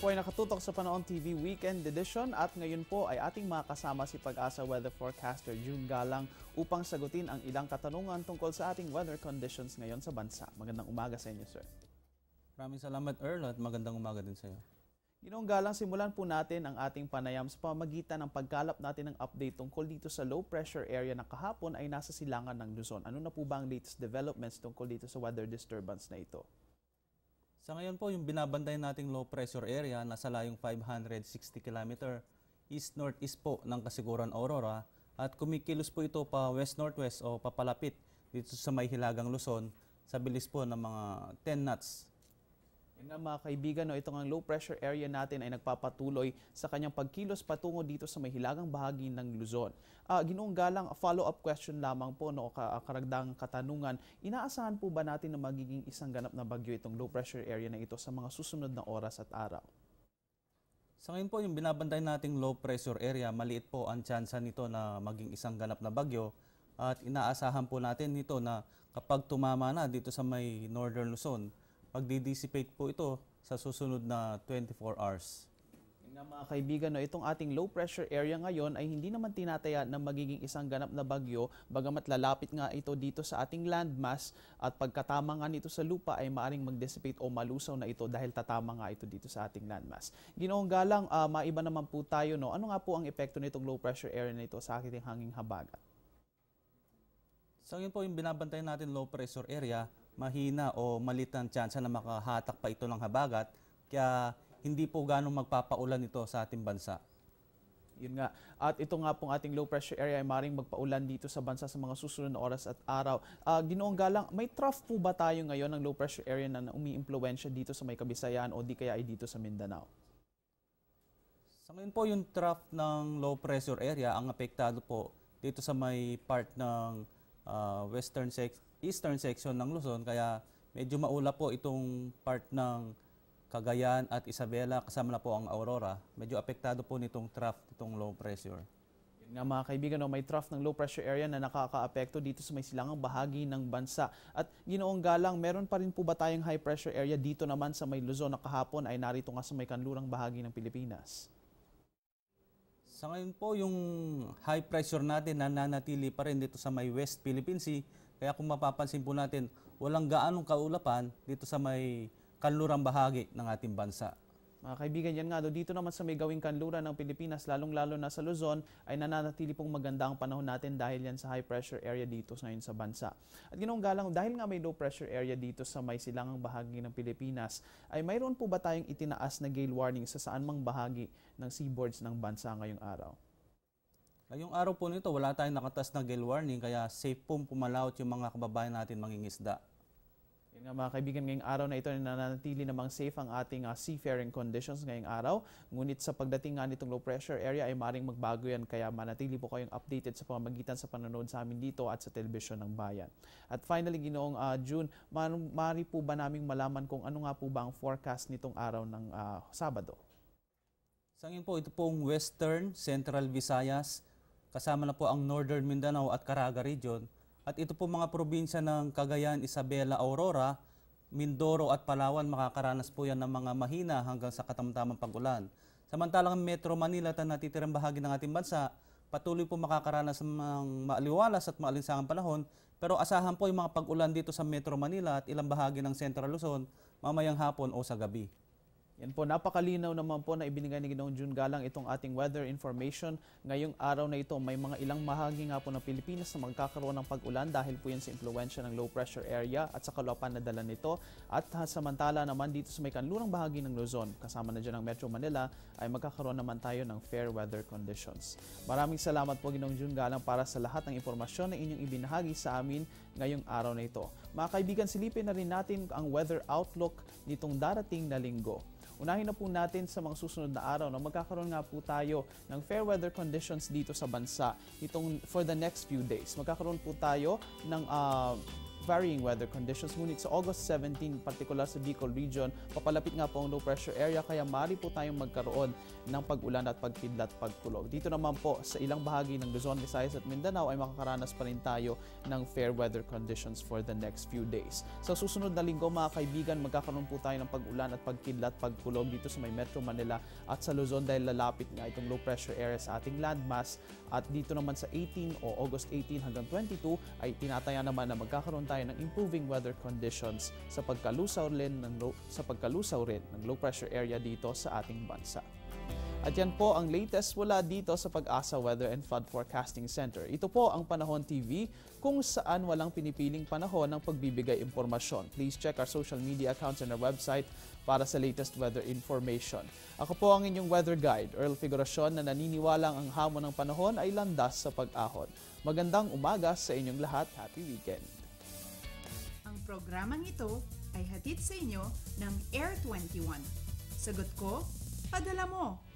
po ay nakatutok sa Panahon TV Weekend Edition at ngayon po ay ating makasama si Pag-asa Weather Forecaster June Galang upang sagutin ang ilang katanungan tungkol sa ating weather conditions ngayon sa bansa. Magandang umaga sa inyo, sir. Maraming salamat, Earl, at magandang umaga din sa iyo. Ginoong Galang, simulan po natin ang ating panayam sa pamamagitan ng pagkalap natin ng update tungkol dito sa low pressure area na kahapon ay nasa silangan ng Luzon. Ano na po ba ang latest developments tungkol dito sa weather disturbance na ito? Sa ngayon po, yung binabantay nating low pressure area nasa layong 560 km east-northeast po ng Kasiguran Aurora at kumikilos po ito pa west-northwest o papalapit dito sa may hilagang Luzon sa bilis po ng mga 10 knots. Yan nga mga kaibigan, no, itong ang low pressure area natin ay nagpapatuloy sa kanyang pagkilos patungo dito sa may hilagang bahagi ng Luzon. Ginoong Galang, follow-up question lamang po, no, karagdagang katanungan. Inaasahan po ba natin na magiging isang ganap na bagyo itong low pressure area na ito sa mga susunod na oras at araw? Sa ngayon po, yung binabantay nating low pressure area, maliit po ang tsansa nito na maging isang ganap na bagyo at inaasahan po natin nito na kapag tumama na dito sa may northern Luzon, magdi-dissipate po ito sa susunod na 24 hours. Yan nga mga kaibigan, no, itong ating low pressure area ngayon ay hindi naman tinataya na magiging isang ganap na bagyo, bagamat lalapit nga ito dito sa ating landmass at pagkatama nga nito sa lupa ay maaring mag-dissipate o malusaw na ito dahil tatama nga ito dito sa ating landmass. Ginoong Galang, maiba naman po tayo, no? Ano nga po ang epekto nitong low pressure area na ito sa ating hanging habagat? Sa ngayon po, yung binabantay natin low pressure area, mahina o maliit ang tsansa na makahatak pa ito ng habagat, kaya hindi po ganong magpapaulan ito sa ating bansa. Yun nga. At ito nga pong ating low pressure area ay maring magpaulan dito sa bansa sa mga susunod na oras at araw. Ginoong Galang, may trough po ba tayo ngayon ng low pressure area na umi-impluwensya dito sa may Kabisayan o di kaya ay dito sa Mindanao? Sa ngayon po, yung trough ng low pressure area ang apektado po dito sa may part ng eastern section ng Luzon, kaya medyo maulap po itong part ng Cagayan at Isabela, kasama na po ang Aurora. Medyo apektado po nitong trough, itong low pressure. Yun nga mga kaibigan, no, may trough ng low pressure area na nakaka-apekto dito sa may silangang bahagi ng bansa. At Ginoong Galang, meron pa rin po ba tayong high pressure area dito naman sa may Luzon na kahapon ay narito nga sa may kanlurang bahagi ng Pilipinas? Sa ngayon po, yung high pressure natin nananatili pa rin dito sa may West Philippine Sea. Kaya kung mapapansin po natin, walang gaanong kaulapan dito sa may kanlurang bahagi ng ating bansa. Mga kaibigan, yan nga, dito naman sa may gawing kanluran ng Pilipinas, lalong-lalo na sa Luzon, ay nananatili pong maganda ang panahon natin dahil yan sa high pressure area dito ngayon sa bansa. At Ginoong Galang, dahil nga may low pressure area dito sa may silangang bahagi ng Pilipinas, ay mayroon po ba tayong itinaas na gale warning sa saan mang bahagi ng seaboards ng bansa ngayong araw? Ngayong araw po nito, wala tayong nakatas na gale warning, kaya safe pong pumalaot yung mga kababayan natin mangingisda. Yan nga mga kaibigan, ngayong araw na ito nananatili namang safe ang ating seafaring conditions ngayong araw. Ngunit sa pagdating nga nitong low pressure area ay maring magbago yan, kaya manatili po kayong updated sa pamamagitan sa panonood sa amin dito at sa telebisyon ng bayan. At finally, Ginoong June, maaari po ba naming malaman kung ano nga po ba ang forecast nitong araw ng Sabado? Sa ngayon po, ito pong Western, Central Visayas, kasama na po ang Northern Mindanao at Caraga Region. At ito po mga probinsya ng Cagayan, Isabela, Aurora, Mindoro at Palawan, makakaranas po yan ng mga mahina hanggang sa katamtamang pag-ulan. Samantalang Metro Manila at natitirang bahagi ng ating bansa, patuloy po makakaranas ng maaliwalas at maalinsangang panahon, pero asahan po yung mga pag-ulan dito sa Metro Manila at ilang bahagi ng Central Luzon mamayang hapon o sa gabi. Yan po, napakalinaw naman po na ibinigay ni Ginoong June Galang itong ating weather information. Ngayong araw na ito, may mga ilang bahagi nga po ng Pilipinas na magkakaroon ng pag-ulan dahil po yan sa impluensya ng low pressure area at sa kaluapan na dala nito. At samantala naman dito sa may kanlurang bahagi ng Luzon, kasama na dyan ang Metro Manila, ay magkakaroon naman tayo ng fair weather conditions. Maraming salamat po Ginoong June Galang para sa lahat ng impormasyon na inyong ibinahagi sa amin ngayong araw na ito. Mga kaibigan, silipin na rin natin ang weather outlook nitong darating na linggo. Unahin na po natin sa mga susunod na araw na magkakaroon nga po tayo ng fair weather conditions dito sa bansa itong for the next few days. Magkakaroon po tayo ng varying weather conditions. Ngunit sa August 17, particular sa Bicol region, papalapit nga po ang low pressure area kaya maaari po tayong magkaroon ng pag-ulan at pagkidlat, pagkulog. Dito naman po sa ilang bahagi ng Luzon, Visayas at Mindanao ay makakaranas pa rin tayo ng fair weather conditions for the next few days. Sa susunod na linggo mga kaibigan, magkakaroon po tayo ng pag-ulan at pagkidlat, pagkulog dito sa may Metro Manila at sa Luzon dahil lalapit nga itong low pressure area sa ating landmass. At dito naman sa 18 o August 18 hanggang 22 ay tinataya naman na magkakaroon tayo ng improving weather conditions sa pagkalusaw rin ng low pressure area dito sa ating bansa. At yan po ang latest mula dito sa Pag-asa Weather and Flood Forecasting Center. Ito po ang Panahon TV kung saan walang pinipiling panahon ng pagbibigay impormasyon. Please check our social media accounts and our website para sa latest weather information. Ako po ang inyong weather guide, Earl Figuracion, na naniniwalang ang hamon ng panahon ay landas sa pag-ahon. Magandang umaga sa inyong lahat. Happy weekend! Ang programang ito ay hatid sa inyo ng Air 21. Sagot ko, padala mo!